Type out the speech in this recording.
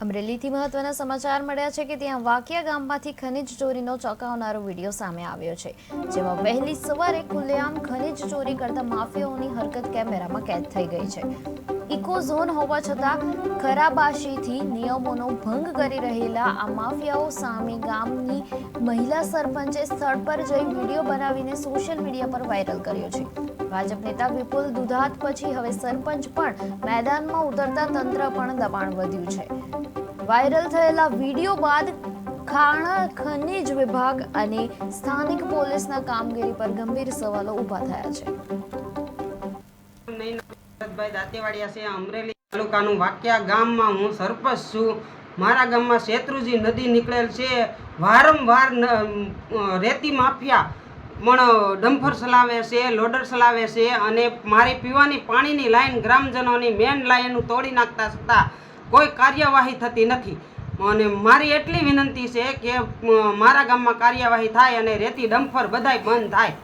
અમરેલીથી મહત્વના સમાચાર મળ્યા છે કે ત્યાં વાકિયા ગામમાંથી ખનીજ ચોરીનો ચોંકાવનારો વિડીયો સામે આવ્યો છે, જેમાં વહેલી સવારે ખુલ્લેઆમ ખનીજ ચોરી કરતા માફિયાઓની હરકત કેમેરામાં કેદ થઈ ગઈ છે. ઇકો ઝોન હોવા છતાં ખરાબાશીથી નિયમોનો ભંગ કરી રહેલા આ માફિયાઓ સામે ગામની મહિલા સરપંચે સ્થળ પર જઈ વિડીયો બનાવીને સોશિયલ મીડિયા પર વાયરલ કર્યો છે. ભાજપ નેતા વિપુલ દુધાત પછી હવે સરપંચ પણ મેદાનમાં ઉતરતા તંત્ર પણ દબાણ વધ્યું છે. વાયરલ થયેલા વિડીયો બાદ ખાણ ખનીજ વિભાગ અને સ્થાનિક પોલીસના કામગીરી પર ગંભીર સવાલો ઊભા થયા છે. દાંતીવાડિયા છે અમરેલી તાલુકાનું વાકિયા ગામમાં હું સરપંચ છું. મારા ગામમાં શેત્રુજી નદી નીકળેલ છે. વારંવાર રેતી માફિયા પણ ડમ્ફર ચલાવે છે, લોડર ચલાવે છે અને મારી પીવાની પાણીની લાઈન ગ્રામજનોની મેન લાઈન તોડી નાખતા છતાં કોઈ કાર્યવાહી થતી નથી. અને મારી એટલી વિનંતી છે કે મારા ગામમાં કાર્યવાહી થાય અને રેતી ડમ્ફર બધાય બંધ થાય.